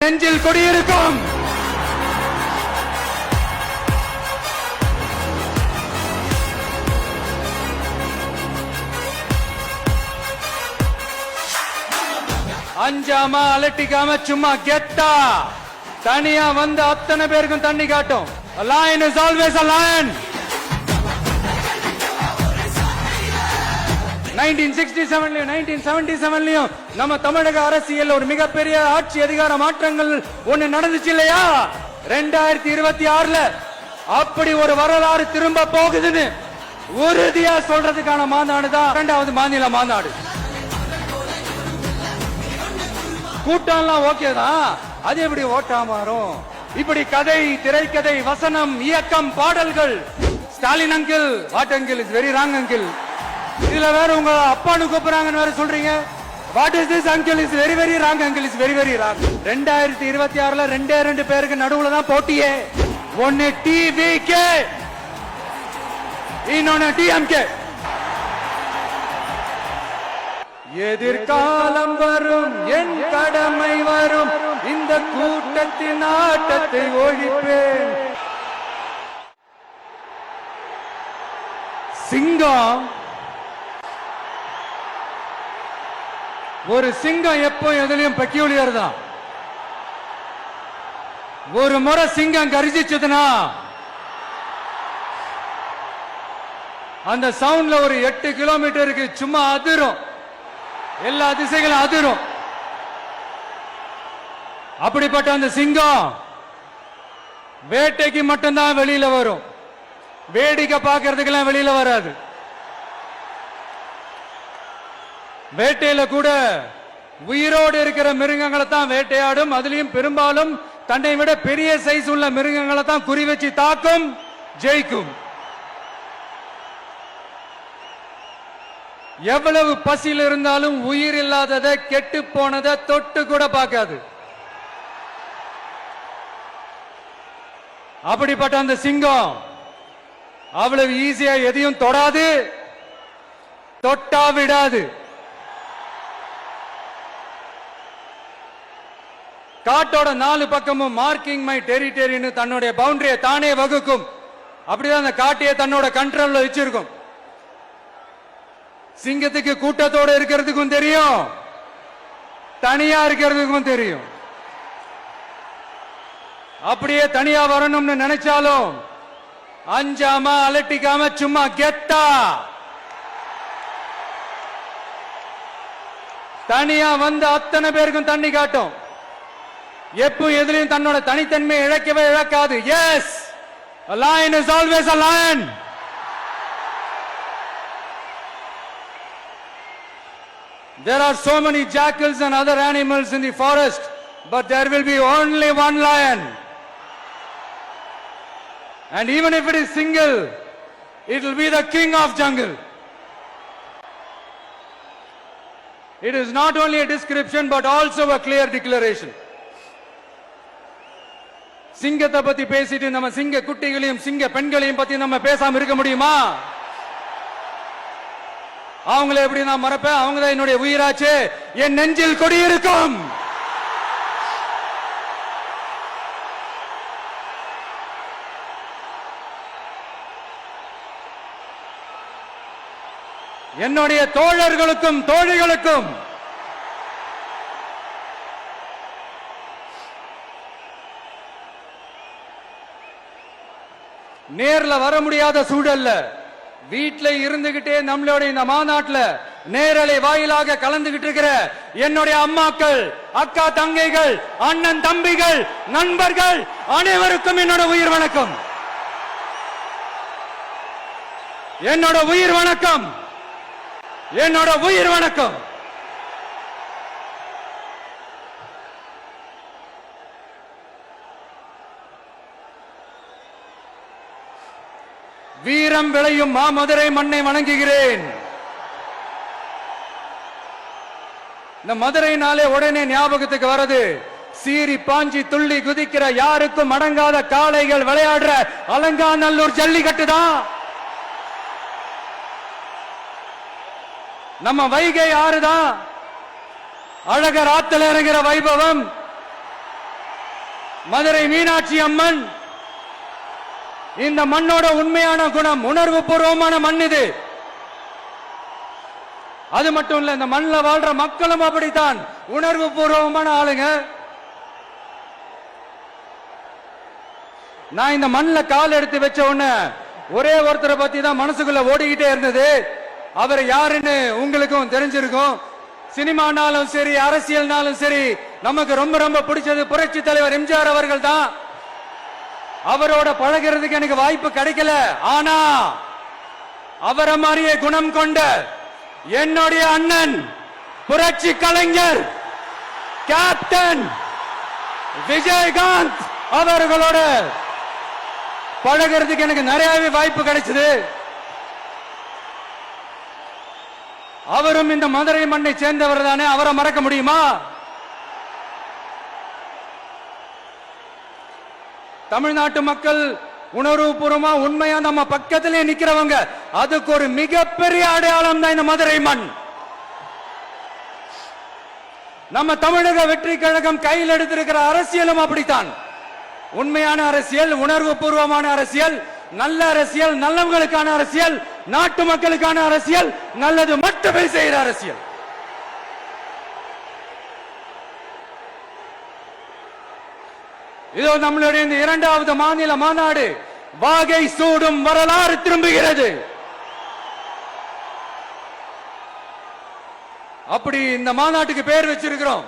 நெஞ்சில் கொடியிருக்கும். அஞ்சாம அலட்டிக்காம சும்மா கெத்தா தனியா வந்து அத்தனை பேருக்கும் தண்ணி காட்டும். A lion is always a lion. 1967 1977 நம்ம தமிழக அரசியல் ஒரு மிகப்பெரிய ஆட்சி அதிகார மாற்றங்கள் ஒண்ணு நடந்துச்சு இல்லையா? 2026 அப்படி ஒரு வரலாறு திரும்ப போகுதுன்னு உறுதியா சொல்றதுக்கான மாநாடு தான் 2வது மாநில மாநாடு. கூட்டம்லாம் ஓகே தான், அது எப்படி ஓட்டா மாறும்? இப்படி கதை, திரைக்கதை, வசனம், இயக்கம், பாடல்கள். Stalin uncle, what uncle is very wrong uncle. இதுல வேற உங்க அப்பானு கூப்பிடுறாங்கன்னு வேற சொல்றீங்க. What is this uncle is very very wrong uncle is very very wrong. 2026 2 பேருக்கு நடுவுல தான் போட்டியே. ஒன்னு டிவிகே, இன்னொன்னு டிஎம்கே. எதிர்காலம் வரும், என் கடமை வரும், இந்த கூட்டத்தின் ஆட்டத்தை ஒழிப்பேன். சிங்கம், ஒரு சிங்கம் எப்போ எதுலயும் பெக்யூலியர் தான். ஒரு முறை சிங்கம் கரிசிச்சதுன்னா அந்த சவுண்ட்ல ஒரு 8 கிலோமீட்டருக்கு சும்மா அதிரும், எல்லா திசைகளும் அதிரும். அப்படிப்பட்ட அந்த சிங்கம் வேட்டைக்கு மட்டும்தான் வெளியில வரும், வேடிக்கை பார்க்கறதுக்கெல்லாம் வெளியில வராது. வேட்டையில கூட உயிரோடு இருக்கிற மிருகங்களை தான் வேட்டையாடும். அதுலயும் பெரும்பாலும் தன்னை விட பெரிய சைஸ் உள்ள மிருகங்களை தான் குறி வச்சு தாக்கும், ஜெயிக்கும். எவ்வளவு பசியில் இருந்தாலும் உயிர் இல்லாததை, கெட்டு போனதை தொட்டு கூட பார்க்காது. அப்படிப்பட்ட அந்த சிங்கம் அவ்வளவு ஈஸியா எதையும் தொடாது, தொட்டா விடாது. காட்டோட 4 பக்கமும் மார்க்கிங் மை டெரிட்டரின்னு தன்னுடைய பவுண்டரியை தானே வகுக்கும். அப்படிதான் அந்த காட்டையே தன்னோட கண்ட்ரோல்ல வச்சிருக்கும். சிங்கத்துக்கு கூட்டத்தோட இருக்கிறதுக்கும் தெரியும், தனியா இருக்கிறதுக்கும் தெரியும். அப்படியே தனியா வரணும்னு நினைச்சாலும் அஞ்சாம அலட்டிக்காம சும்மா கெத்தா தனியா வந்து அத்தனை பேருக்கும் தண்ணி காட்டும். எப்போ எதிலையும் தன்னோட தனித்தன்மை இழக்கவே இழக்காது. Yes, a lion is always a lion. There are so many jackals and other animals in the forest, but there will be only one lion. And even if it is single, it will be the king of jungle. It is not only a description but also a clear declaration. சிங்கத்தை பத்தி பேசிட்டு நம்ம சிங்க குட்டிகளையும் சிங்க பெண்களையும் பத்தி நம்ம பேசாம இருக்க முடியுமா? அவங்கள எப்படி நான் மறப்பேன்? அவங்க தான் என்னுடைய உயிராச்சு. என் நெஞ்சில் கொடியிருக்கும். என்னுடைய தோழர்களுக்கும் தோழிகளுக்கும் நேர்ல வர முடியாத சூழல்ல வீட்ல இருந்துகிட்டே நம்மளோட இந்த மாநாட்டுல நேரலை வாயிலாக கலந்துகிட்டு இருக்கிற என்னுடைய அம்மாக்கள், அக்கா தங்கைகள், அண்ணன் தம்பிகள், நண்பர்கள் அனைவருக்கும் என்னோட உயிர் வணக்கம். என்னோட உயிர் வணக்கம், என்னோட உயிர் வணக்கம். வீரம் விளையும் மாமதுரை மண்ணை வணங்குகிறேன். இந்த மதுரைனாலே உடனே ஞாபகத்துக்கு வரது சீறி பாஞ்சி துள்ளி குதிக்கிற யாருக்கும் அடங்காத காளைகள் விளையாடுற அலங்காநல்லூர் ஜல்லிக்கட்டு தான். நம்ம வைகை ஆறுதான் அழகர் ஆத்துல இறங்குற வைபவம் மதுரை மீனாட்சி அம்மன் இந்த மண்ணோட உண்மையான குணம், உணர்வு பூர்வமான மண் இது. அது மட்டும் இல்ல, இந்த மண்ணில் வாழ்ற மக்களும் அப்படித்தான் உணர்வு பூர்வமான ஆளுங்க. நான் இந்த மண்ணில் கால் எடுத்து வச்ச உடனே ஒரே ஒருத்தரை பத்தி தான் மனசுக்குள்ள ஓடிக்கிட்டே இருந்தது. அவர் யாருன்னு உங்களுக்கும் தெரிஞ்சிருக்கும். சினிமானாலும் சரி, அரசியல்னாலும் சரி, நமக்கு ரொம்ப ரொம்ப பிடிச்சது புரட்சி தலைவர் எம்ஜிஆர் அவர்கள் தான். அவரோட பழகிறதுக்கு எனக்கு வாய்ப்பு கிடைக்கல. ஆனா அவரை மாதிரியே குணம் கொண்ட என்னுடைய அண்ணன் புரட்சி கலைஞர் கேப்டன் விஜயகாந்த் அவர்களோட பழகிறதுக்கு எனக்கு நிறையவே வாய்ப்பு கிடைச்சது. அவரும் இந்த மதுரை மண்ணை சேர்ந்தவர் தானே, அவரை மறக்க முடியுமா? தமிழ்நாட்டு மக்கள் உணர்வுபூர்வமா உண்மையா நம்ம பக்கத்திலே நிக்கிறவங்க, அதுக்கு ஒரு மிகப்பெரிய அடையாளம் தான் இந்த மதுரை மண். நம்ம தமிழக வெற்றி கழகம் கையில் எடுத்திருக்கிற அரசியலும் அப்படித்தான். உண்மையான அரசியல், உணர்வு பூர்வமான அரசியல், நல்ல அரசியல், நல்லவங்களுக்கான அரசியல், நாட்டு மக்களுக்கான அரசியல், நல்லது மட்டுமே செய்கிற அரசியல். இதோ நம்மளுடைய இந்த இரண்டாவது மாநில மாநாடு வாகை சூடும் வரலாறு திரும்புகிறது. அப்படி இந்த மாநாட்டுக்கு பேர் வச்சிருக்கிறோம்.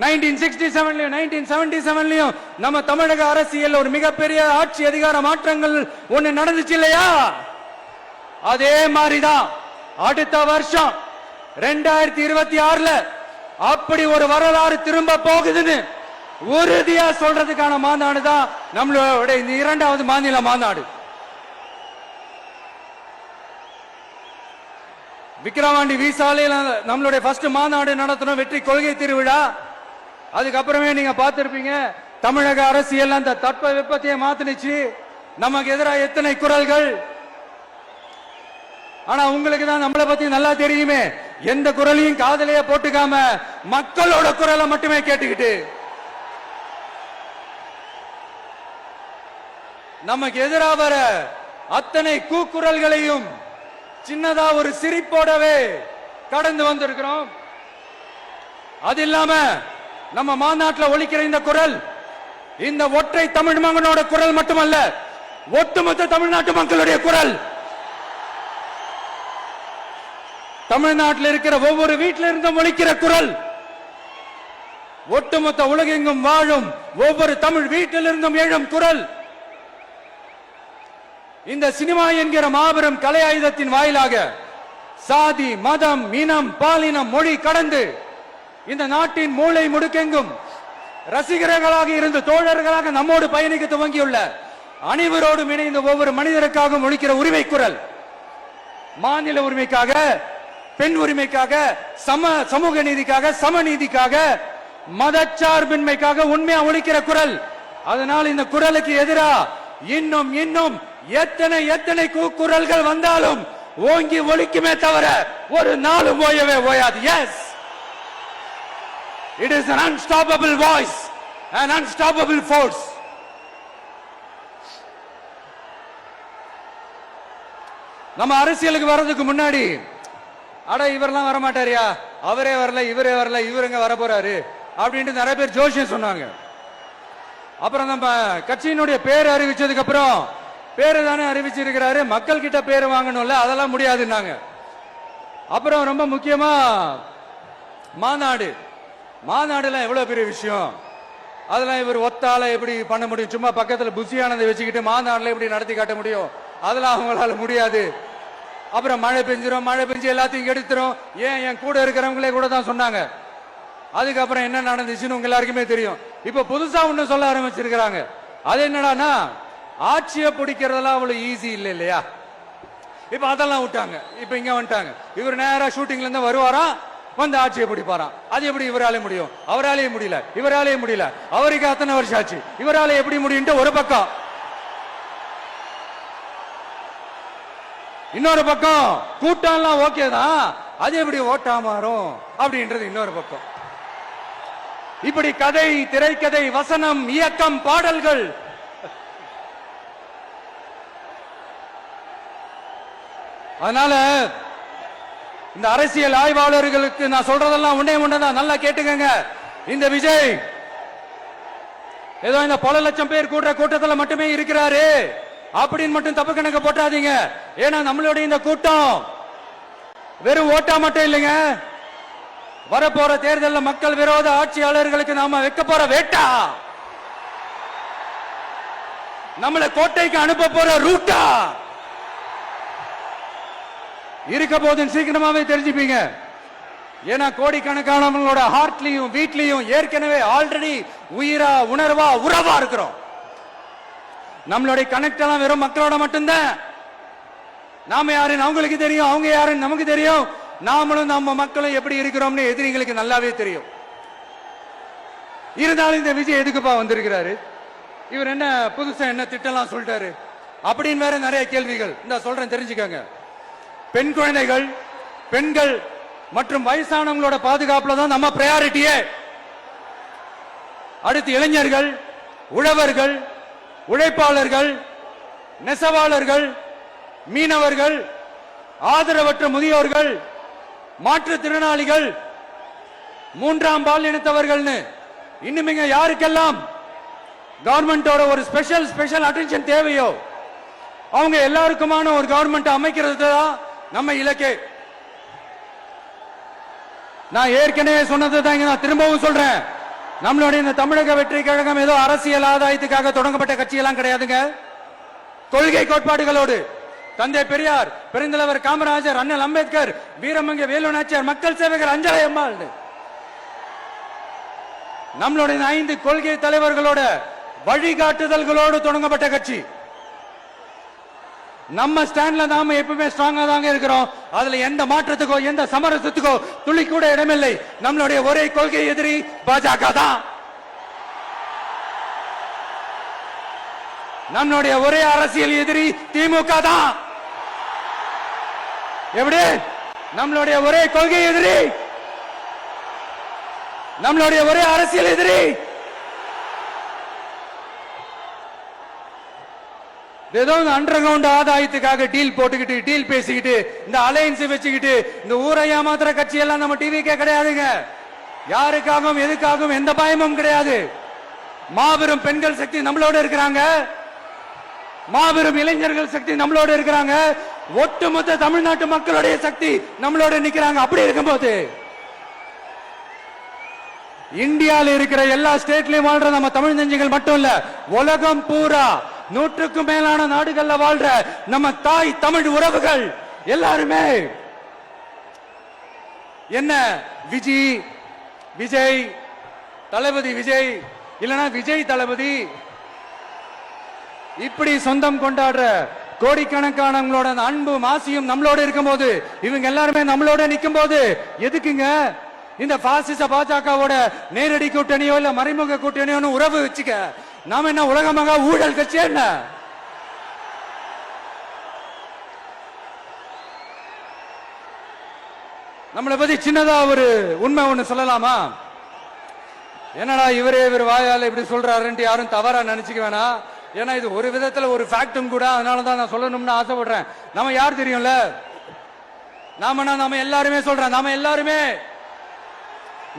1967 1977 நம்ம தமிழக அரசியல் ஒரு மிகப்பெரிய ஆட்சி அதிகார மாற்றங்கள் ஒண்ணு நடந்துச்சு இல்லையா? அதே மாதிரிதான் அடுத்த வருஷம் 2026 அப்படி ஒரு வரலாறு திரும்ப போகுதுன்னு உறுதியா சொல்றதுக்கான மாநாடு தான் நம்மளோட இந்த இரண்டாவது மாநில மாநாடு. விக்கிரவாண்டி வீசாலையில் நம்மளுடைய ஃபர்ஸ்ட் மாநாடு நடத்தணும், வெற்றி கொள்கை திருவிழா. அதுக்கப்புறமே நீங்க பார்த்திருப்பீங்க, தமிழக அரசியல் அந்த தட்ப வெப்பத்தையே மாத்தினுச்சு. நமக்கு எதிராக எத்தனை குரல்கள். ஆனா உங்களுக்கு தான் நம்மளை பத்தி நல்லா தெரியுமே, எந்த குரலையும் காதலையே போட்டுக்காம மக்களோட குரலை மட்டுமே கேட்டுக்கிட்டு நமக்கு எதிராக வர அத்தனை கூக்குரல்களையும் சின்னதா ஒரு சிரிப்போடவே கடந்து வந்திருக்கிறோம். அது இல்லாம நம்ம மாநாட்டில் ஒலிக்கிற இந்த குரல், இந்த ஒற்றை தமிழ் மகனோட குரல் மட்டுமல்ல, ஒட்டுமொத்த தமிழ்நாட்டு மக்களுடைய குரல். தமிழ்நாட்டில் இருக்கிற ஒவ்வொரு வீட்டில இருந்தும் ஒலிக்கிற குரல், ஒட்டுமொத்த உலகெங்கும் வாழும் ஒவ்வொரு தமிழ் வீட்டிலிருந்தும் எழும் குரல். இந்த சினிமா என்கிற மாபெரும் கலை ஆயுதத்தின் வாயிலாக சாதி, மதம், இனம், பாலினம், மொழி கடந்து இந்த நாட்டின் மூளை முடுக்கெங்கும் ரசிகர்களாக இருந்து தோழர்களாக நம்மோடு பயணிக்க துவங்கியுள்ள அனைவரோடும் இணைந்த ஒவ்வொரு மனிதருக்காகவும் ஒலிக்கிற உரிமை குரல். மாநில உரிமைக்காக, பெண் உரிமைக்காக, சமூக நீதிக்காக, சமநீதிக்காக, மதச்சார்பின்மைக்காக உண்மையா ஒலிக்கிற குரல். அதனால் இந்த குரலுக்கு எதிராக இன்னும் இன்னும் எத்தனை எத்தனை குரல்கள் வந்தாலும் ஓங்கி ஒலிக்குமே தவிர ஒரு நாளும் ஓயவே ஓயாது. Yes, it is an unstoppable voice, an unstoppable force. நம்ம அரசியலுக்கு வர்றதுக்கு முன்னாடி, அட இவரெல்லாம் வர மாட்டாரியா, அவரே வரல, இவரே வரல, இவருங்க வர போறாரு அப்படின்ட்டு நிறைய பேர் ஜோசியம் சொன்னாங்க. அப்புறம் நம்ம கட்சியினுடைய பேர் அறிவிச்சதுக்கு அப்புறம், பேரு தானே அறிவிச்சிருக்கிறாரு, மக்கள் கிட்ட பேரு வாங்கணும்ல, அதெல்லாம் முடியாதுன்னாங்க. அப்புறம் ரொம்ப முக்கியமா மாநாடுல எவ்வளவு பெரிய விஷயம், அதெல்லாம் இவர் ஒத்தால எப்படி பண்ண முடியும், சும்மா பக்கத்துல புசியானதை வச்சுக்கிட்டு மாநாடுல எப்படி நடத்தி காட்ட முடியும், அதெல்லாம் அவங்களால முடியாது. அப்புறம் மழை பெஞ்சு எல்லாத்தையும் எடுத்துரும். ஏன் என் கூட இருக்கிறவங்களே கூட தான் சொன்னாங்க. அதுக்கப்புறம் என்ன நடந்துச்சுன்னு உங்க எல்லாருக்குமே தெரியும். இப்ப புதுசா ஒண்ணு சொல்ல ஆரம்பிச்சிருக்கிறாங்க. அது என்னடானா, ஆட்சியை பிடிக்கிறதெல்லாம் அவ்வளவு ஈஸி இல்லை இல்லையா. இப்ப அதெல்லாம் விட்டாங்க, இப்ப இங்க வந்துட்டாங்க. இவர் நேரா ஷூட்டிங்ல இருந்து வருவாராம், வந்து ஆட்சியை பிடிப்பாராம். அது எப்படி இவராலே முடியும்? அவராலே முடியல, இவராலே முடியல, அவருக்கு அத்தனை வருஷம் ஆச்சு, இவராலே எப்படி முடியும் ஒரு பக்கம். இன்னொரு பக்கம் கூட்டம்லாம் ஓகே தான், அது எப்படி ஓட்டா மாறும் அப்படின்றது இன்னொரு பக்கம். இப்படி கதை, திரைக்கதை, வசனம், இயக்கம், பாடல்கள். அதனால இந்த அரசியல் ஆய்வாளர்களுக்கு நான் சொல்றதெல்லாம் ஒன்னே ஒண்ணுதான், நல்லா கேட்டுக்கங்க. இந்த விஜய் ஏதோ இந்த பல லட்சம் பேர் கூடுற கூட்டத்தில் மட்டுமே இருக்கிறாரு அப்படின்னு மட்டும் தப்பு கணக்கு போட்டாதீங்க. ஏன்னா நம்மளுடைய இந்த கூட்டம் வெறும் ஓட்டா மட்டும் இல்லைங்க, வரப்போற தேர்தலில் மக்கள் விரோத ஆட்சியாளர்களுக்கு நாம வைக்க போற வேட்டா, நம்மளை கோட்டைக்கு அனுப்ப போற ரூட்டா இருக்க போதுன்னு சீக்கிரமாவே தெரிஞ்சுப்பீங்க. ஏன்னா கோடிக்கணக்கானவங்களோட ஹார்ட்லயும் வீட்லயும் ஏற்கனவே ஆல்ரெடி உயிரா உணர்வா உறவா இருக்கிறோம். நம்மளுடைய கனெக்ட் எல்லாம் வெறும் மக்களோட மட்டும்தான். நாம யாருன்னு அவங்களுக்கு தெரியும், அவங்க யாருன்னு நமக்கு தெரியும். நாமளும் நம்ம மக்களும் எப்படி இருக்கிறோம்னு எதிரிகளுக்கு நல்லாவே தெரியும். இருந்தாலும் இந்த விஜய் எதுக்குப்பா வந்திருக்கிறாரு, இவர் என்ன புதுசா என்ன திட்டம்லாம் சொல்லிட்டாரு அப்படின்னு வேற நிறைய கேள்விகள். இந்த சொல்றேன் தெரிஞ்சுக்கங்க. பெண் குழந்தைகள், பெண்கள் மற்றும் வயசானவங்களோட பாதுகாப்புல தான் நம்ம பிரையாரிட்டியே. அடுத்து இளைஞர்கள், உழவர்கள், உழைப்பாளர்கள், நெசவாளர்கள், மீனவர்கள், ஆதரவற்ற முதியோர்கள், மாற்றுத்திறனாளிகள், மூன்றாம் பால் இனத்தவர்கள்னு இன்னும் இங்க யாருக்கெல்லாம் கவர்மெண்டோட ஒரு ஸ்பெஷல் அட்டென்ஷன் தேவையோ அவங்க எல்லாருக்குமான ஒரு கவர்மெண்ட் அமைக்கிறது தான் நம்ம இலக்கே. நான் ஏற்கனவே சொன்னது தான் நான் திரும்பவும் சொல்றேன். நம்மளுடைய இந்த தமிழக வெற்றி கழகம் ஏதோ அரசியல் ஆதாயத்துக்காக தொடங்கப்பட்ட கட்சி எல்லாம் கிடையாதுங்க. கொள்கை கோட்பாடுகளோடு தந்தை பெரியார், பெருந்தலைவர் காமராஜர், அண்ணல் அம்பேத்கர், வீரமங்க வேலு நாச்சியார், மக்கள் சேவகர் அஞ்சலை அம்மாள், நம்மளுடைய 5 கொள்கை தலைவர்களோட வழிகாட்டுதல்களோடு தொடங்கப்பட்ட கட்சி. நம்ம ஸ்டாண்ட்ல நாம எப்பவுமே ஸ்ட்ராங்கா தாங்க இருக்கிறோம். அதுல எந்த மாற்றத்துக்கோ எந்த சமரசத்துக்கோ துளி கூட இடமில்லை. நம்மளுடைய ஒரே கொள்கை எதிரி பாஜக தான். நம்மளுடைய ஒரே அரசியல் எதிரி திமுக தான். எப்படி நம்மளுடைய ஒரே கொள்கை எதிரி, நம்மளுடைய ஒரே அரசியல் எதிரி ஏதோ அண்டர் கிரவுண்ட் ஆதாயத்துக்காக டீல் போட்டுக்கிட்டு டீல் பேசிக்கிட்டு இந்த அலையன்ஸ் வச்சுக்கிட்டு இந்த ஊரை ஏமாத்துற கட்சி எல்லாம் நம்ம டிவிக்கே கிடையாதுங்க. யாருக்காகவும் எதுக்காகவும் எந்த பயமும் கிடையாது. மாபெரும் பெண்கள் சக்தி நம்மளோட இருக்கிறாங்க, மாபெரும் இளைஞர்கள் சக்தி நம்மளோட இருக்கிறாங்க, ஒட்டுமொத்த தமிழ்நாட்டு மக்களுடைய சக்தி நம்மளோட நிக்கிறாங்க. அப்படி இருக்கும்போது இந்தியாவில் இருக்கிற எல்லா ஸ்டேட்லயும் வாழ்ற நம்ம தமிழ் நெஞ்சங்கள் மட்டும் இல்ல, உலகம் பூரா 100க்கும் மேலான நாடுகள்ல வாழ்ற நம்ம தாய் தமிழ் உறவுகள் எல்லாருமே என்ன விஜய் தளபதி விஜய் இல்லனா விஜய் தளபதி இப்படி சொந்தம் கொண்டாடுற கோடிக்கணக்கானவங்களோட அன்பு மாசியும் நம்மளோட இருக்கும் போது, இவங்க எல்லாருமே நம்மளோட நிக்கும் போது எதுக்குங்க இந்த பாசிச பாஜகவோட நேரடி கூட்டணியோ இல்ல மறைமுக கூட்டணியோ உறவு வச்சுக்க? நாம என்ன உலகமாக ஊழல் கட்சி என்ன? நம்மளை பத்தி சின்னதா ஒரு உண்மை ஒண்ணு சொல்லலாமா? என்னடா இவர் வாயால இப்படி சொல்றாருன்ட்டு யாரும் தவறா நினைச்சுக்க வேணாம். ஏன்னா இது ஒரு விதத்துல ஒரு ஃபேக்டும் கூட, அதனாலதான் நான் சொல்லணும்னு ஆசைப்படுறேன். நம்ம யார் தெரியும்ல, நாம எல்லாருமே சொல்றேன்,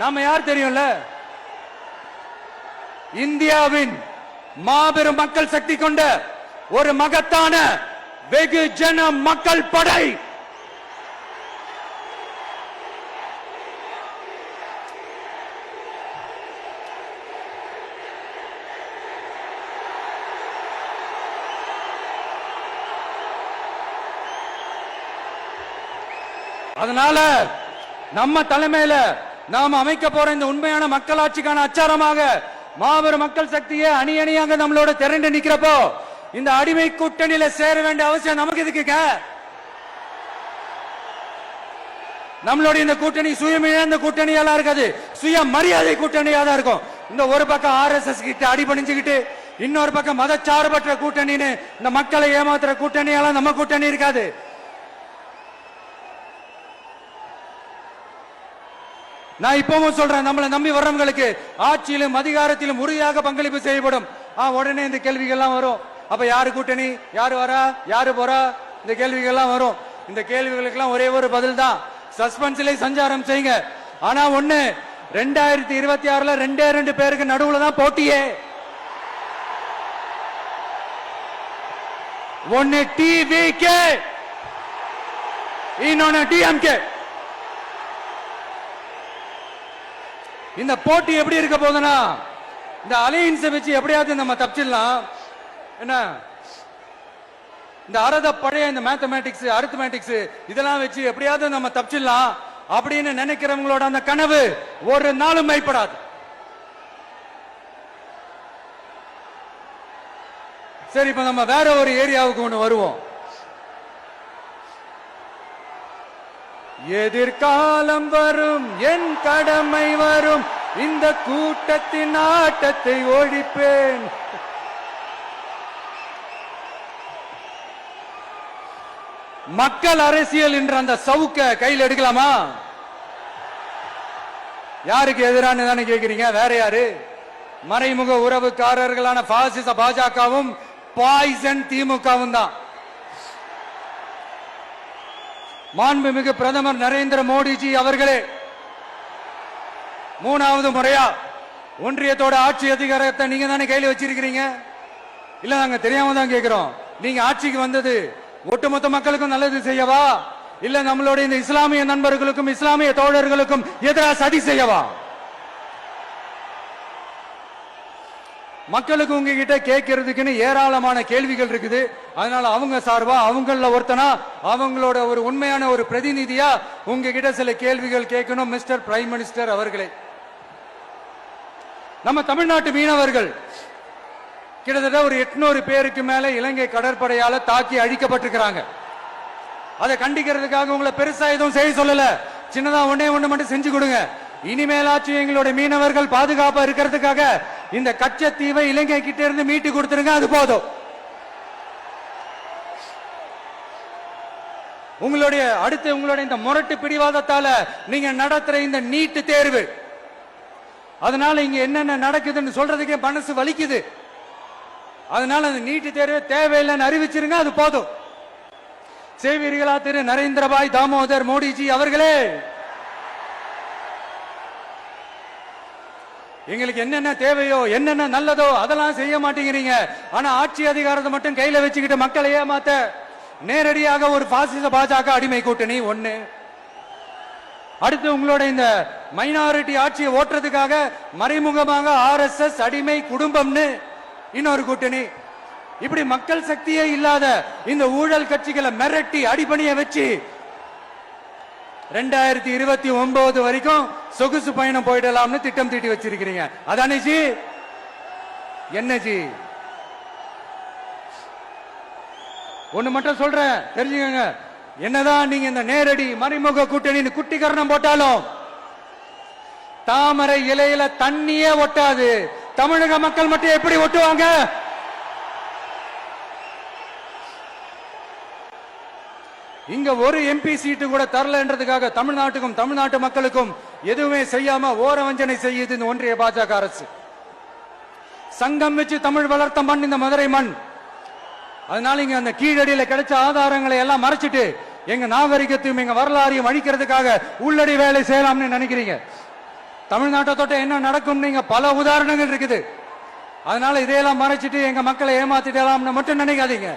நாம யார் தெரியும்ல, இந்தியாவின் மாபெரும் மக்கள் சக்தி கொண்ட ஒரு மகத்தான வெகுஜன மக்கள் படை. அதனால நம்ம தலைமையில நாம் அமைக்க போற இந்த உண்மையான மக்களாட்சிக்கான அச்சாரமாக மாபெரும் மக்கள் சக்தியை அணி அணியாக நம்மளோட திரண்டு நிக்கிறப்போ இந்த அடிமை கூட்டணியில சேர வேண்டிய அவசியம் நமக்கு இருக்குங்க. நம்மளுடைய இந்த கூட்டணி சுயமிழந்த கூட்டணியெல்லாம் இருக்காது, சுய மரியாதை கூட்டணியா தான் இருக்கும். இந்த ஒரு பக்கம் RSS கிட்ட அடிபணிஞ்சுக்கிட்டு, இன்னொரு பக்கம் மதச்சார்பற்ற கூட்டணின்னு இந்த மக்களை ஏமாத்துற கூட்டணியெல்லாம் நம்ம கூட்டணி இருக்காது. நான் இப்பவும் சொல்றேன், நம்மளை நம்பி வர்றவங்களுக்கு ஆட்சியிலும் அதிகாரத்திலும் உறுதியாக பங்களிப்பு செய்யப்படும். உடனே இந்த கேள்விகள்லாம் வரும். அப்ப யாரு கூட்டணி, யாரு வரா, யாரு போறா, இந்த கேள்விகள்லாம் வரும். இந்த கேள்விகளுக்கெல்லாம் ஒரே ஒரு பதில் தான், சஸ்பென்ஸ்ல சஞ்சாரம் செய்யுங்க. ஆனா ஒண்ணு, 2026ல 2 பேருக்கு நடுவுல தான் போட்டியே. ஒன்னு டிவிகே, இன்னொன்னு டிஎம்கே. இந்த போட்டி எப்படி இருக்க போதுன்னா, இந்த அலையன்ஸ் வச்சு எப்படியாவது நம்ம தப்பிச்சிடலாம். என்ன இந்த அறத பழைய இந்த மேத்தமேட்டிக்ஸ், அரித்மேட்டிக்ஸ் இதெல்லாம் வச்சு எப்படியாவது நம்ம தப்பிச்சிடலாம் அப்படின்னு நினைக்கிறவங்களோட அந்த கனவு ஒரு நாளும் மைப்படாது. சரி, இப்ப நம்ம வேற ஒரு ஏரியாவுக்கு ஒண்ணு வருவோம். எதிர்காலம் வரும், என் கடமை வரும், இந்த கூட்டத்தின் ஆட்டத்தை ஒழிப்பேன். மக்கள் அரசியல் என்ற அந்த சவுக்க கையில் எடுக்கலாமா? யாருக்கு எதிரான தானே கேட்கிறீங்க? வேற யாரு? மறைமுக உறவுக்காரர்களான பாசிச பாஜகவும் பாய்சன் திமுகவும் தான். மாண்புமிகு பிரதமர் நரேந்திர மோடிஜி அவர்களே 3வது முறையா ஒன்றியத்தோட ஆட்சி அதிகாரத்தை நீங்க தானே கையில் வச்சிருக்கிறீங்க. இல்ல, நாங்க தெரியாம தான் கேட்கிறோம். நீங்க ஆட்சிக்கு வந்தது ஒட்டுமொத்த மக்களுக்கும் நல்லது செய்யவா, இல்ல நம்மளுடைய இந்த இஸ்லாமிய நண்பர்களுக்கும் இஸ்லாமிய தோழர்களுக்கும் எதிராக சதி செய்யவா? மக்களுக்கு உங்ககிட்ட கேட்கறதுக்குன்னு ஏராளமான கேள்விகள் இருக்குது. அதனால அவங்க சார்பா, அவங்கள ஒருத்தனா, அவங்களோட ஒரு உண்மையான ஒரு பிரதிநிதியா உங்ககிட்ட சில கேள்விகள் கேட்கணும். மிஸ்டர் பிரைம் மினிஸ்டர் அவர்களே, நம்ம தமிழ்நாட்டு மீனவர்கள் கிட்டத்தட்ட ஒரு 800 பேருக்கு மேல இலங்கை கடற்படையால தாக்கி அழிக்கப்பட்டிருக்கிறாங்க. அதை கண்டிக்கிறதுக்காக உங்களை பெருசா எதுவும் செய்ய சொல்லல, சின்னதா ஒண்ணே ஒண்ணு மட்டும் செஞ்சு கொடுங்க. இனிமேலாச்சு எங்களுடைய மீனவர்கள் பாதுகாப்பா இருக்கிறதுக்காக இந்த கச்சத்தீவை இலங்கை கிட்ட இருந்து மீட்டு கொடுத்துருங்க, அது போதும். உங்களுடைய இந்த முரட்டு பிடிவாதத்தால நீங்க நடத்துற இந்த நீட்டு தேர்வு, அதனால இங்க என்னென்ன நடக்குதுன்னு சொல்றதுக்கே மனசு வலிக்குது. அதனால அந்த நீட்டு தேர்வு தேவையில்லைன்னு அறிவிச்சிருங்க, அது போதும். செய்வீர்களா திரு நரேந்திரபாய் தாமோதர் மோடிஜி அவர்களே? எங்களுக்கு என்னென்ன தேவையோ, என்னென்ன நல்லதோ அதெல்லாம் செய்ய மாட்டேங்கிறீங்க. ஆனா ஆட்சி அதிகாரத்தை மட்டும் கையில வச்சுக்கிட்டு மக்களை ஏமாத்த நேரடியாக ஒரு பாசிச பாஜக அடிமை கூட்டணி ஒண்ணு. அடுத்து உங்களோட இந்த மைனாரிட்டி ஆட்சியை ஓட்டுறதுக்காக மறைமுகமாக RSS அடிமை குடும்பம்னு இன்னொரு கூட்டணி. இப்படி மக்கள் சக்தியே இல்லாத இந்த ஊழல் கட்சிகளை மிரட்டி அடிபணிய வச்சு 2029 வரைக்கும் சொகுசு பயணம் போயிடலாம்னு திட்டம் தீட்டி வச்சிருக்கிறீங்க. அதானே ஜி? என்ன ஜி? ஒண்ணு மட்டும் சொல்றேன், தெரிஞ்சுக்கங்க. என்னதான் நீங்க இந்த நேரடி மறைமுக கூட்டணி குட்டிகரணம் போட்டாலும் தாமரை இலையில தண்ணியே ஒட்டாது. தமிழக மக்கள் மட்டும் எப்படி ஒட்டுவாங்க? இங்க ஒரு MP சீட்டு கூட தரலன்றதுக்காக தமிழ்நாட்டுக்கும் தமிழ்நாட்டு மக்களுக்கும் எதுவுமே செய்யாம ஓரவஞ்சனை செய்யுது இந்த ஒன்றிய பாஜக அரசு. சங்கம் வச்சு தமிழ் வளர்த்த மண் இந்த மதுரை மண். அதனால இங்க அந்த கீழடியில கிடைச்ச ஆதாரங்களை எல்லாம் மறைச்சிட்டு எங்க நாகரிகத்தையும் எங்க வரலாறையும் அழிக்கிறதுக்காக உள்ளடி வேலை செய்யலாம்னு நினைக்கிறீங்க. தமிழ்நாட்டை தொட்ட என்ன நடக்கும் நீங்க பல உதாரணங்கள் இருக்குது. அதனால இதையெல்லாம் மறைச்சிட்டு எங்க மக்களை ஏமாத்திடலாம்னு மட்டும் நினைக்காதீங்க.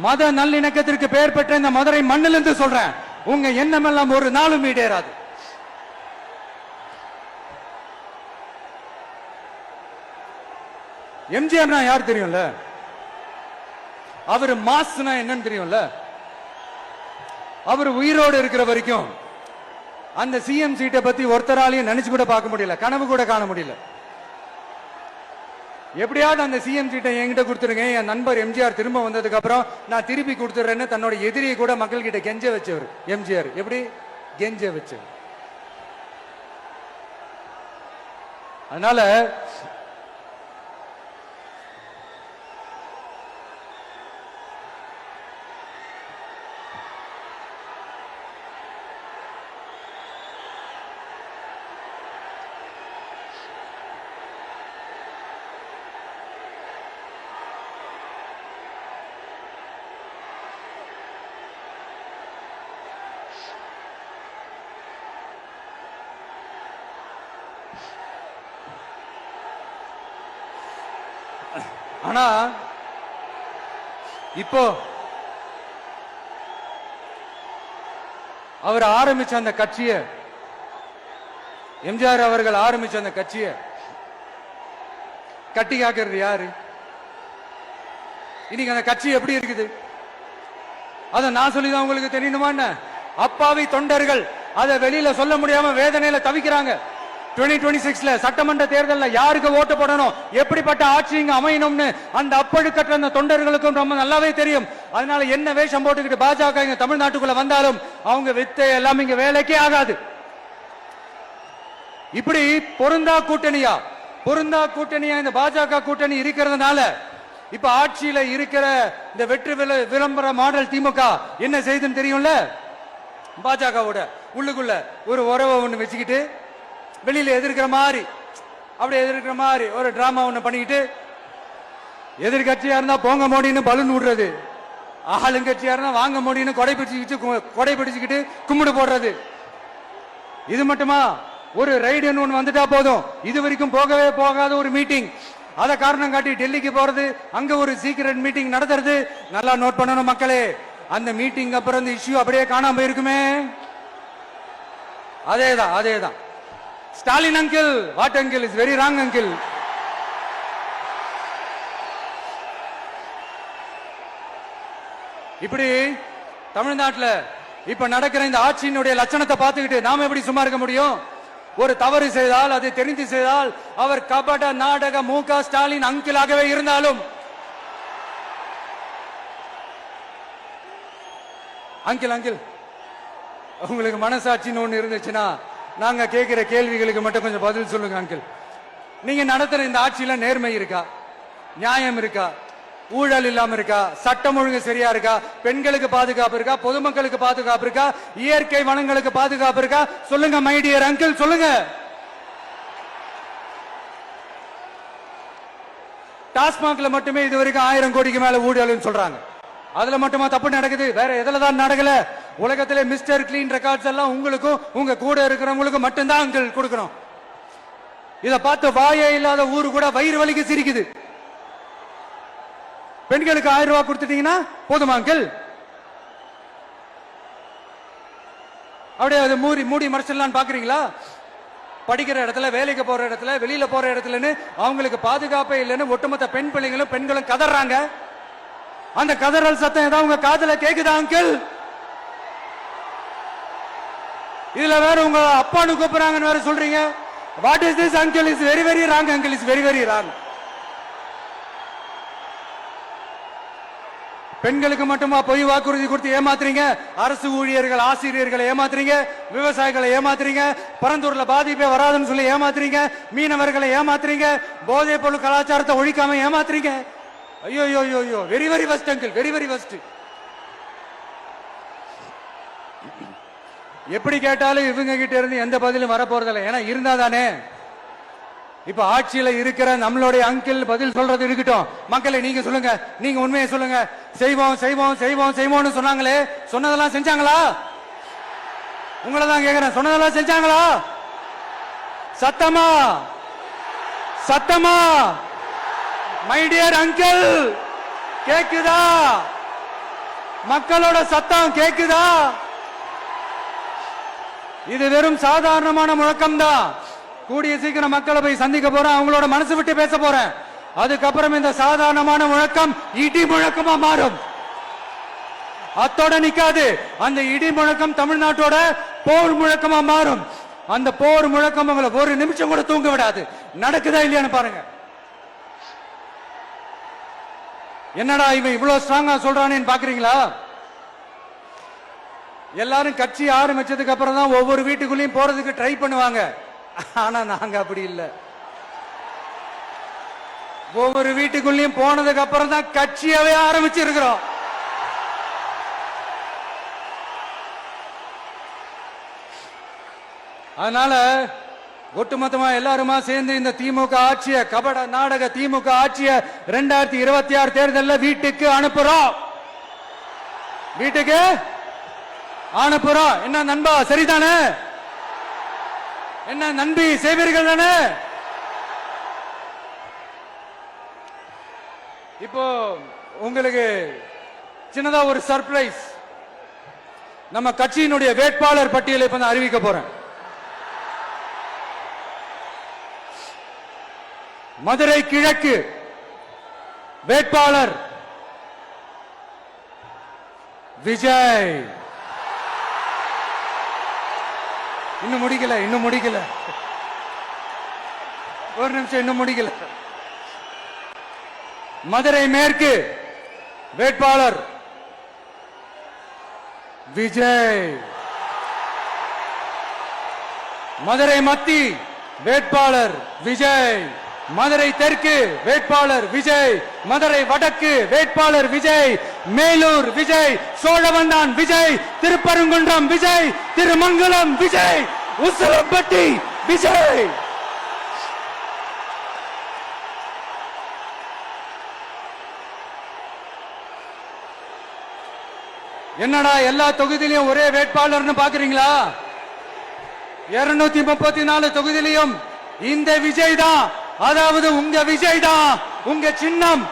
மத நல்லிணக்கத்திற்கு பெயர் பெற்ற இந்த மதுரை மண்ணிலிருந்து சொல்றேன், உங்க எண்ணமெல்லாம் ஒரு நாளும் ஈடேறாது. எம்ஜிஆர்னா யார் தெரியும்ல? அவர் மாஸ்னா என்னன்னு தெரியும்ல? அவர் உயிரோடு இருக்கிற வரைக்கும் அந்த சிஎம் சீட்டை பத்தி ஒருத்தராலையும் நினைச்சு கூட பார்க்க முடியல, கனவு கூட காண முடியல. எப்படியாவது அந்த சிஎம் சீட்டை என்கிட்ட கொடுத்துருங்க, என் நண்பர் எம்ஜிஆர் திரும்ப வந்ததுக்கு அப்புறம் நான் திருப்பி கொடுத்துறேன்னு தன்னோட எதிரியை கூட மக்கள் கிட்ட கெஞ்ச வச்சவர் எம்ஜிஆர். எப்படி கெஞ்ச வச்சவர்? அதனால ஆனா இப்போ அவர் ஆரம்பிச்ச அந்த கட்சிய, எம்ஜிஆர் அவர்கள் ஆரம்பிச்ச அந்த கட்சிய கட்டி காக்கிறது யாரு? இன்னைக்கு அந்த கட்சி எப்படி இருக்குது? அத நான் சொல்லிதான் உங்களுக்கு தெரியணுமா? அப்பாவி தொண்டர்கள் அதை வெளியில சொல்ல முடியாம வேதனையில தவிக்கிறாங்க. 2026 சட்டமன்ற தேர்தலில் யாருக்கு ஓட்டு போடணும், எப்படிப்பட்ட ஆட்சி இங்க அமையணும்னு அந்த அப்பழுக்கற்ற அந்த தொண்டர்களுக்கும் ரொம்ப நல்லாவே தெரியும். அதனால என்ன வேஷம் போட்டுக்கிட்டு பாஜக இங்க தமிழ்நாட்டுக்குள்ள வந்தாலும் அவங்க வித்த எல்லாம் இங்க வேலைக்கே ஆகாது. இப்படி பொருந்தா கூட்டணியா இந்த பாஜக கூட்டணி இருக்கிறதுனால இப்ப ஆட்சியில இருக்கிற இந்த வெற்றி விளம்பர மாடல் திமுக என்ன செய்துன்னு தெரியும்ல? பாஜகவோட உள்ளுக்குள்ள ஒரு உறவை ஒண்ணு வச்சுக்கிட்டு வெளியில எதிர்க்கிற மாதிரி ஒரு டிராமா ஒண்ணு பண்ணிக்கிட்டு, எதிர்கட்சியா இருந்தா போங்க மோடின்னு பலூன் விடுறது, ஆளுங்கட்சியா இருந்தா வாங்க மோடின்னு கொடை பிடிச்சுக்கிட்டு கும்பிடு போடுறது. இது மட்டுமா? ஒரு ரைடு ஒன்று வந்துட்டா போதும், இது வரைக்கும் போகவே போகாத ஒரு மீட்டிங், அத காரணம் காட்டி டெல்லிக்கு போறது, அங்க ஒரு சீக்கிரட் மீட்டிங் நடத்துறது. நல்லா நோட் பண்ணணும் மக்களே, அந்த மீட்டிங் அப்புறம் இந்த இஷ்யூ அப்படியே காணாம போயிருக்குமே. அதேதான் Stalin uncle, what uncle is very wrong uncle. இப்படி தமிழ்நாட்டில் இப்ப நடக்கிற இந்த ஆட்சியினுடைய லட்சணத்தை பார்த்துக்கிட்டு நாம எப்படி சும்மா இருக்க முடியும்? ஒரு தவறு செய்தால், அதை தெரிந்து செய்தால், அவர் கபட நாடக மு.க. ஸ்டாலின் அங்கிளாகவே இருந்தாலும், அங்கிள் உங்களுக்கு மனசாட்சின்னு ஒண்ணு இருந்துச்சுன்னா நாங்க கேட்கிற கேள்விகளுக்கு மட்டும் கொஞ்சம் பதில் சொல்லுங்க அங்கிள். நீங்க நடத்துற இந்த ஆட்சியில நேர்மை இருக்கா? நியாயம் இருக்கா? ஊழல் இல்லாம இருக்கா? சட்டம் ஒழுங்கு சரியா இருக்கா? பெண்களுக்கு பாதுகாப்பு இருக்கா? பொதுமக்களுக்கு பாதுகாப்பு இருக்கா? இயற்கை வளங்களுக்கு பாதுகாப்பு இருக்கா? சொல்லுங்க மை டியர் அங்கிள், சொல்லுங்க. டாஸ்மாக்ல மட்டுமே இது வரைக்கும் 1000 கோடிக்கு மேல ஊழல் சொல்றாங்க. அதுல மட்டுமா தப்பு நடக்குது? வேற எதுல தான் நடக்கல? உலகத்திலே மிஸ்டர் கிளீன் ரெக்கார்ட்ஸ் எல்லாம் உங்களுக்கும் உங்க கூட இருக்கிறவங்களுக்கும் மட்டும்தான் அங்கிள் கொடுக்கணும். இத பார்த்து வாயே இல்லாத ஊரு கூட வயிறு வலிக்கு சிரிக்குது. பெண்களுக்கு 1000 ரூபாய் கொடுத்துட்டீங்கன்னா போதுமா அங்கிள்? அப்படியே அதை மூடி மறைச்சிடலான்னு பாக்குறீங்களா? படிக்கிற இடத்துல, வேலைக்கு போற இடத்துல, வெளியில போற இடத்துலன்னு அவங்களுக்கு பாதுகாப்பே இல்லைன்னு ஒட்டுமொத்த பெண்களும் கதறாங்க. அந்த கதறல் சத்தம் ஏதாவது உங்க காதுல கேக்குதா அங்கிள்? இதுல வேற உங்க அப்பான்னு கூப்பிடுறாங்கன்னு வேற சொல்றீங்க. What is this uncle? Is very very wrong uncle, is very very wrong. பெண்களுக்கு மட்டுமா பொய் வாக்குறுதி கொடுத்து ஏமாத்துறீங்க? அரசு ஊழியர்கள், ஆசிரியர்களை ஏமாத்துறீங்க, விவசாயிகளை ஏமாத்துறீங்க, பரந்தூர்ல பாதிப்பே வராதுன்னு சொல்லி ஏமாத்துறீங்க, மீனவர்களை ஏமாத்துறீங்க, போதைப் பொருள் கலாச்சாரத்தை ஒழிக்காம ஏமாத்துறீங்க. ஐயோ, very very வஸ்ட் uncle, very very வஸ்ட். எப்படி கேட்டாலும் இவங்க கிட்ட இருந்து எந்த பதிலும் வரப்போறதில்லை. ஏன்னா இருந்தா தானே. இப்ப ஆட்சியில இருக்கிற நம்மளுடைய அங்கிள் பதில் சொல்றது இருக்கட்டும். மக்களை நீங்க சொல்லுங்க, நீங்க உண்மையை சொல்லுங்க. செய்வோம்னு சொன்னாங்களே, சொன்னதெல்லாம் செஞ்சாங்களா? உங்களை தான் கேக்குறேன், சொன்னதெல்லாம் செஞ்சாங்களா? சத்தமா மை டியர் அங்கிள், கேக்குதா? மக்களோட சத்தம் கேக்குதா? இது வெறும் சாதாரணமான முழக்கம் தான். கூடிய சீக்கிரம் மக்களை போய் சந்திக்க போறேன், அவங்களோட மனசு விட்டு பேச போறேன். அதுக்கப்புறம் இந்த சாதாரணமான முழக்கம் இடி முழக்கமா மாறும். அத்தோட நிக்காது. அந்த இடி முழக்கம் தமிழ்நாட்டோட போர் முழக்கமா மாறும். அந்த போர் முழக்கம் உங்களை ஒரு நிமிஷம் கூட தூங்க விடாது. நடக்குதா இல்லையான்னு பாருங்க. என்னடா இவன் இவ்வளவு ஸ்ட்ராங்கா சொல்றானேன்னு பாக்குறீங்களா? எல்லாரும் கட்சி ஆரம்பிச்சதுக்கு அப்புறம் தான் ஒவ்வொரு வீட்டுக்குள்ளேயும் போறதுக்கு ட்ரை பண்ணுவாங்க. ஆனா நாங்க அப்படி இல்லை. ஒவ்வொரு வீட்டுக்குள்ளேயும் போனதுக்கு அப்புறம் தான் கட்சியாவே ஆரம்பிச்சிருக்கிறோம். அதனால ஒட்டுமொத்தமா எல்லாருமா சேர்ந்து இந்த திமுக ஆட்சிய, கபட நாடக திமுக ஆட்சிய 2026 தேர்தலில் வீட்டுக்கு அனுப்புறோம். என்ன நண்பா, சரிதானே? என்ன நம்பி செய்வீர்கள் தானே? இப்போ உங்களுக்கு சின்னதா ஒரு சர்ப்ரைஸ். நம்ம கட்சியினுடைய வேட்பாளர் பட்டியலை இப்ப அறிவிக்க போறேன். மதுரை கிழக்கு வேட்பாளர் விஜய். இன்னும் முடிக்கல. ஒரு நிமிஷம், இன்னும் முடிக்கல. மதுரை மேற்கு வேட்பாளர் விஜய். மதுரை மத்தி வேட்பாளர் விஜய். மதுரை தெற்கு வேட்பாளர் விஜய். மதுரை வடக்கு வேட்பாளர் விஜய். மேலூர் விஜய். சோழவந்தான் விஜய். திருப்பரங்குன்றம் விஜய். திருமங்கலம் விஜய். உசிலம்பட்டி விஜய். என்னடா எல்லா தொகுதியிலும் ஒரே வேட்பாளர்னு பாக்குறீங்களா? 234 தொகுதியிலும் இந்த விஜய் தான், அதாவது உங்க விஜய் தான் உங்க சின்னம்.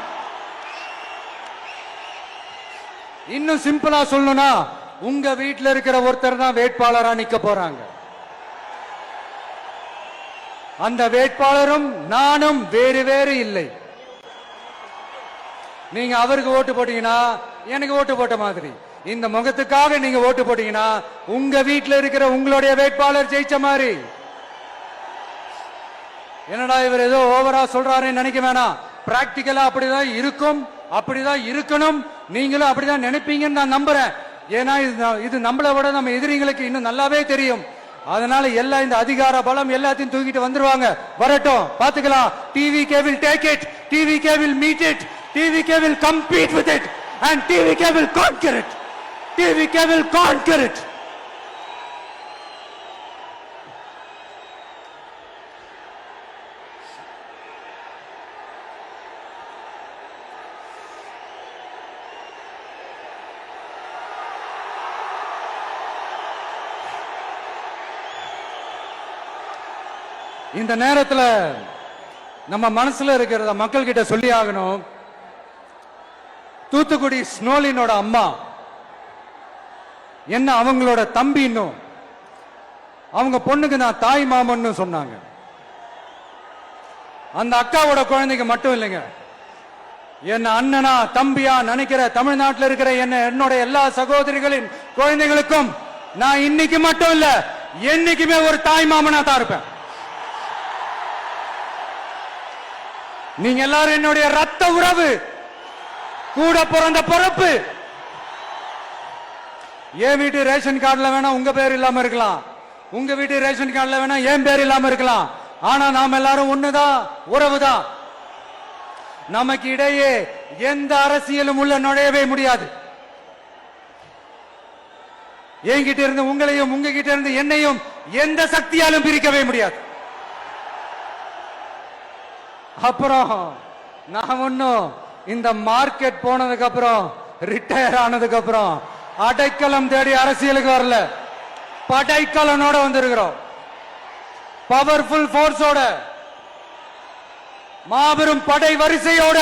இன்னும் சிம்பிளா சொல்லணும்னா உங்க வீட்டில் இருக்கிற ஒருத்தர் தான் வேட்பாளரா நிக்க போறாங்க. அந்த வேட்பாளரும் நானும் வேறு வேறு இல்லை. நீங்க அவருக்கு ஓட்டு போட்டீங்கன்னா எனக்கு ஓட்டு போட்ட மாதிரி, இந்த முகத்துக்காக நீங்க ஓட்டு போட்டீங்கன்னா உங்க வீட்டில் இருக்கிற உங்களுடைய வேட்பாளர் ஜெயிச்ச மாதிரி. என்னடா இவர் ஏதோ ஓவரா சொல்றாருன்னு நினைக்க வேணாம். பிராக்டிக்கலா அப்படிதான் இருக்கும், அப்படிதான் இருக்கணும். நீங்களும் அப்படிதான் நினைப்பீங்கன்னு நான் நம்புறேன். ஏன்னா இது நம்மளை விட நம்ம எதிரிங்களுக்கு இன்னும் நல்லாவே தெரியும். அதனால எல்லா இந்த அதிகார பலம் எல்லாத்தையும் தூக்கிட்டு வந்துருவாங்க. வரட்டும், பாத்துக்கலாம். TVK will take it, TVK will meet it, TVK will compete with it and TVK will conquer it. TVK will conquer it. இந்த நேரத்துல நம்ம மனசுல இருக்கிறத மக்கள் கிட்ட சொல்லி ஆகணும். தூத்துக்குடி ஸ்னோலினோட அம்மா என்ன அவங்களோட தம்பி, இன்னும் அவங்க பொண்ணுக்கு நான் தாய் மாமன்னு சொன்னாங்க. அந்த அக்காவோட குழந்தைக்கு மட்டும் இல்லைங்க, என்ன அண்ணனா தம்பியா நினைக்கிற தமிழ்நாட்டில் இருக்கிற என்னோட எல்லா சகோதரிகளின் குழந்தைகளுக்கும் நான் இன்னைக்கு மட்டும் இல்ல, என்னைக்குமே ஒரு தாய் மாமனா தான் இருப்பேன். நீங்க எல்லாரும் என்னுடைய ரத்த உறவு, கூட பிறந்த பொறுப்பு. என் வீட்டு ரேஷன் கார்டுல வேணா உங்க பேர் இல்லாம இருக்கலாம், உங்க வீட்டு ரேஷன் கார்டுல வேணா என் பேர் இல்லாம இருக்கலாம். ஆனா நாம எல்லாரும் ஒண்ணுதான், உறவுதான். நமக்கு இடையே எந்த அரசியலும் உள்ள நுழையவே முடியாது. என்கிட்ட இருந்து உங்களையும், உங்ககிட்ட இருந்து என்னையும் எந்த சக்தியாலும் பிரிக்கவே முடியாது. அப்புறம் நான் ஒன்னும் இந்த மார்க்கெட் போனதுக்கு அப்புறம், ரிட்டையர் ஆனதுக்கு அப்புறம் அடைக்கலம் தேடி அரசியலுக்கு வரல, படைக்கலனோட வந்திருக்கிறோம். பவர்ஃபுல் போர்ஸோட, மாபெரும் படை வரிசையோட,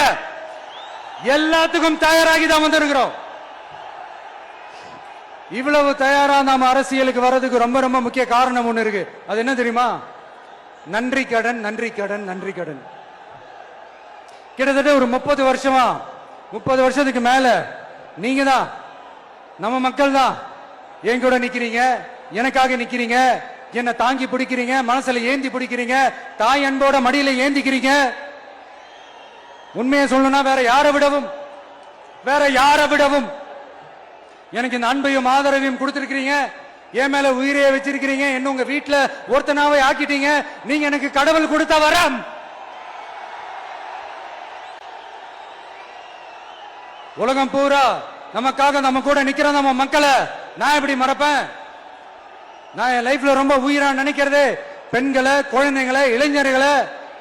எல்லாத்துக்கும் தயாராகி தான் வந்திருக்கிறோம். இவ்வளவு தயாரா நாம அரசியலுக்கு வர்றதுக்கு ரொம்ப ரொம்ப முக்கிய காரணம் ஒண்ணு இருக்கு. அது என்ன தெரியுமா? நன்றி கடன், நன்றி கடன், நன்றி கடன். கிட்டத்தட்ட ஒரு 30 வருஷமா, 30 வருஷத்துக்கு மேல நீங்க தான், நம்ம மக்கள் தான் என் கூட நிக்கிறீங்க, எனக்காக நிக்கிறீங்க, என்ன தாங்கி பிடிக்கிறீங்க, மனசுல ஏந்தி பிடிக்கிறீங்க, தாய் அன்போட மடியில ஏந்திக்கிறீங்க. உண்மையை சொல்லணும்னா வேற யாரை விடவும் எனக்கு இந்த அன்பையும் ஆதரவையும் கொடுத்திருக்கிறீங்க. என் மேல உயிரையே வச்சிருக்கிறீங்க. என்ன உங்க வீட்டுல ஒருத்தனாவே ஆக்கிட்டீங்க. நீங்க எனக்கு கடவுள் கொடுத்த வரம். உலகம் பூரா நமக்காக நம்ம கூட நிக்கிற நம்ம மக்களை நான் எப்படி மறப்பேன்? நான் என் லைஃப்ல ரொம்ப உயிரா நினைக்கிறது பெண்களை, குழந்தைகளை, இளைஞர்களை,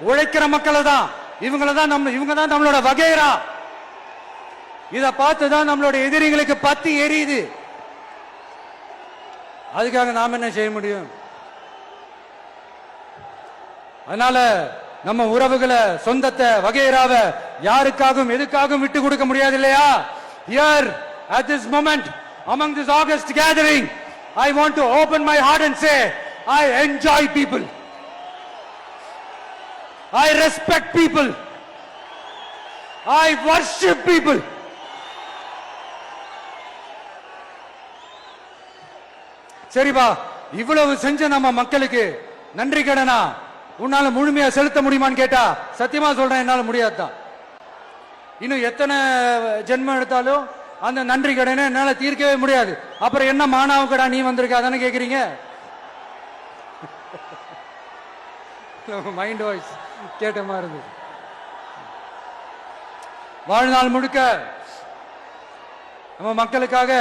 உழைக்கிற மக்களை தான். இவங்க தான் நம்மளோட வகைரா. இத பார்த்துதான் நம்மளோட எதிரிகளுக்கு பத்தி எரியுது. அதுக்காக நாம என்ன செய்ய முடியும்? அதனால நம்ம உறவுகளை, சொந்தத்தை, வகையறாவ யாருக்காகவும் எதுக்காகவும் விட்டு கொடுக்க முடியாது இல்லையா? Here at this moment among this August gathering, I want to open my heart and say, I enjoy people. I respect people. I worship people. சரிபா, இவ்வளவு செஞ்ச நம்ம மக்களுக்கு நன்றி கடனா உன்னால முழுமையா செலுத்த முடியுமான்னு கேட்டா சத்தியமா சொல்றேன், என்னால முடியாதுதான். இன்னும் எத்தனை ஜென்மம் எடுத்தாலும் அந்த நன்றி கடனை என்னால தீர்க்கவே முடியாது. அப்புறம் என்ன மானாவு கடா நீ வந்திருக்க அதானே கேக்குறீங்க? மைண்ட் வாய்ஸ் கேட்ட மாதிரி இருந்தது. வாழ்நாள் முழுக்க நம்ம மக்களுக்காக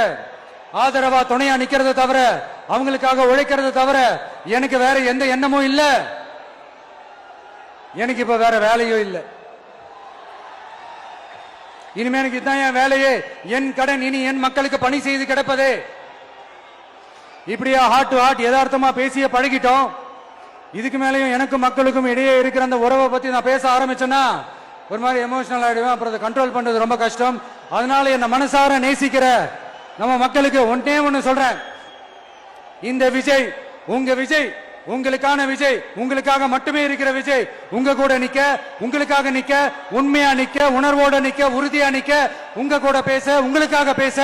ஆதரவா துணையா நிக்கிறத தவிர, அவங்களுக்காக உழைக்கிறத தவிர எனக்கு வேற எந்த எண்ணமும் இல்ல. எனக்கு இப்ப வேற வேலையும் இல்லை. இனிமே எனக்கு இதுதான் என் வேலையே, என் கடன். இனி என் மக்களுக்கு பணி செய்து கிடப்பதே. இப்படியா ஹார்ட் டு ஹார்ட் யதார்த்தமா பேசிய பழகிட்டோம். இதுக்கு மேலேயும் எனக்கும் மக்களுக்கும் இடையே இருக்கிற அந்த உறவை பத்தி நான் பேச ஆரம்பிச்சேன்னா ஒரு மாதிரி எமோஷனல் ஆயிடுவேன். அப்புறம் அதை கண்ட்ரோல் பண்றது ரொம்ப கஷ்டம். அதனால என்ன மனசார நேசிக்கிற நம்ம மக்களுக்கு ஒன்னே ஒண்ணு சொல்றேன், இந்த விஜய் உங்க விஜய், உங்களுக்கான விஜய், உங்களுக்காக மட்டுமே இருக்கிற விஜய். உங்க கூட நிக்க, உங்களுக்காக நிக்க, உண்மையா நிக்க, உணர்வோட நிக்க, உறுதியா நிக்க, உங்க கூட பேச, உங்களுக்காக பேச,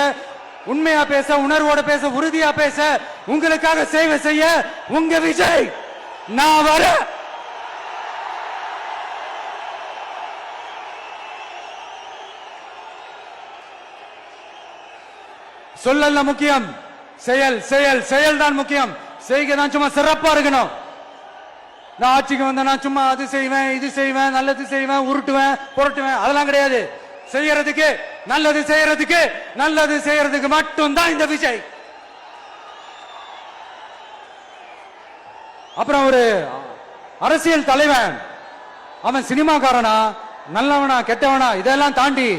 உண்மையா பேச, உணர்வோட பேச, உறுதியா பேச, உங்களுக்காக சேவை செய்ய உங்க விஜய் நான் வர. சொல்லல முக்கியம், செயல் செயல் செயல் தான் முக்கியம். செய்கை தான் சும்மா சிறப்பா இருக்கணும். நான் ஆட்சிக்கு வந்தேன்னா சும்மா அது செய்வேன், இது செய்வேன், நல்லது செய்வேன், உருட்டுவேன், புரட்டுவேன், அதெல்லாம் கிடையாது. செய்யறதுக்கு, நல்லது செய்யறதுக்கு, நல்லது செய்யறதுக்கு மட்டும்தான் இந்த விஜய். அப்புறம் ஒரு அரசியல் தலைவன் அவன் சினிமாக்காரனா, நல்லவனா, கெட்டவனா, இதெல்லாம் தாண்டி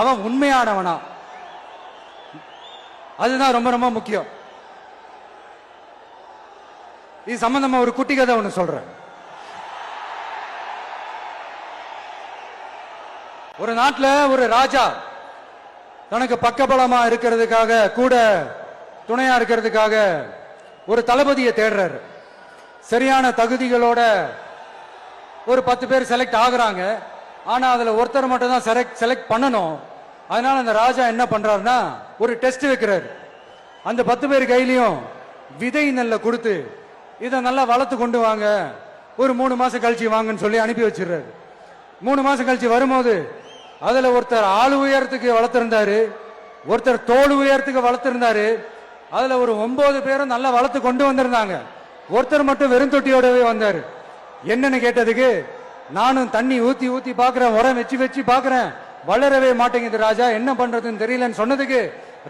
அவன் உண்மையானவனா, அதுதான் ரொம்ப ரொம்ப முக்கியம். இது சம்பந்தமா ஒரு குட்டி கதை ஒண்ணு சொல்றேன். ஒரு நாட்டுல ஒரு ராஜா தனக்கு பக்கபலமா இருக்கிறதுக்காக, கூட துணையா இருக்கிறதுக்காக ஒரு தளபதியை தேடுறாரு. சரியான தகுதிகளோட ஒரு 10 பேர் செலக்ட் ஆகுறாங்க. ஆனா அதுல ஒருத்தர் மட்டும் தான் செலக்ட் பண்ணணும். அதனால அந்த ராஜா என்ன பண்றாருன்னா ஒரு டெஸ்ட் வைக்கிறாரு. அந்த 10 பேர் கையிலையும் விதை நெல்லை கொடுத்து இதை நல்லா வளர்த்து கொண்டு வாங்க, ஒரு 3 மாசம் கழிச்சு வாங்கன்னு சொல்லி அனுப்பி வச்சிடுறாரு. 3 மாசம் கழிச்சு வரும்போது அதுல ஒருத்தர் ஆளு உயரத்துக்கு வளர்த்திருந்தாரு, ஒருத்தர் தோல் உயரத்துக்கு வளர்த்திருந்தாரு. அதுல ஒரு 9 பேரும் நல்லா வளர்த்து கொண்டு வந்திருந்தாங்க. ஒருத்தர் மட்டும் வெறும் தொட்டியோடவே வந்தாரு. என்னன்னு கேட்டதுக்கு, நானும் தண்ணி ஊத்தி ஊத்தி பாக்குறேன், உரம் வச்சு வச்சு பாக்குறேன், வளரவே மாட்டேங்குது ராஜா, என்ன பண்றதுன்னு தெரியலன்னு சொன்னதுக்கு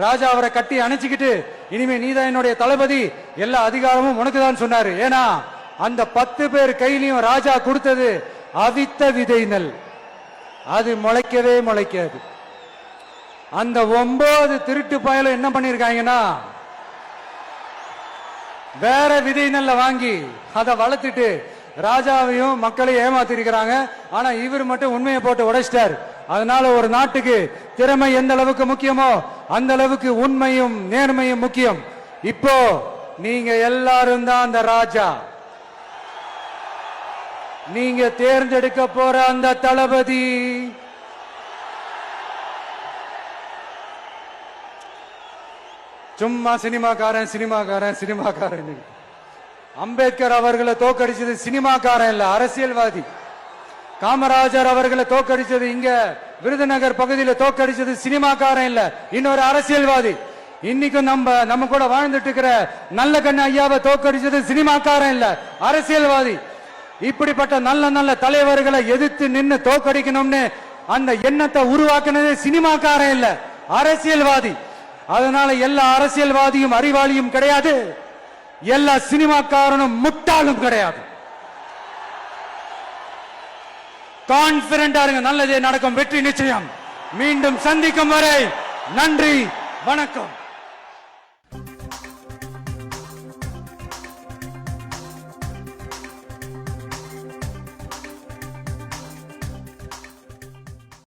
ராஜா அவரை கட்டி அணைச்சிக்கிட்டு, இனிமே நீதான் என்னுடைய தளபதி, எல்லா அதிகாரமும் உனக்கு தான் சொன்னாரு. ஏன்னா அந்த 10 பேர் கையிலையும் ராஜா கொடுத்தது அவித்த விதை நெல், அது முளைக்கவே முளைக்காது. அந்த 9 திருட்டு பயலும் என்ன பண்ணிருக்காங்கன்னா வேற விதை நெல்ல வாங்கி அதை வளர்த்துட்டு ராஜாவையும் மக்களையும் ஏமாத்திருக்கிறாங்க. ஆனா இவர் மட்டும் உண்மையை போட்டு உடைச்சிட்டார். அதனால ஒரு நாட்டுக்கு திறமை எந்த அளவுக்கு முக்கியமோ அந்த அளவுக்கு உண்மையும் நேர்மையும் முக்கியம். இப்போ நீங்க எல்லாரும் தான் அந்த ராஜா. நீங்க தேர்ந்தெடுக்க போற அந்த தளபதி சும்மா சினிமாக்காரன் சினிமாக்காரன் சினிமாக்காரன். அம்பேத்கர் அவர்களை தோக்கடிச்சது சினிமாக்காரன் இல்ல, அரசியல்வாதி. காமராஜர் அவர்களை தோக்கடிச்சது, இங்க விருதுநகர் பகுதியில் தோக்கடிச்சது சினிமாக்காரன் இல்ல, இன்னொரு அரசியல்வாதி. இன்னைக்கும் நம்ம கூட வாழ்ந்துட்டு இருக்கிற நல்ல கண்ண ஐயாவை தோக்கடிச்சது சினிமாக்காரன் இல்ல, அரசியல்வாதி. இப்படிப்பட்ட நல்ல நல்ல தலைவர்களை எதிர்த்து நின்று தோக்கடிக்கணும்னு அந்த எண்ணத்தை உருவாக்குனது சினிமாக்காரன் இல்ல, அரசியல்வாதி. அதனால எல்லா அரசியல்வாதியும் அறிவாளியும் கிடையாது, எல்லா சினிமாக்காரனும் முட்டாளும் கிடையாது. கான்பிடண்டா இருங்க, நல்லதே நடக்கும், வெற்றி நிச்சயம். மீண்டும் சந்திக்கும் வரை நன்றி, வணக்கம்.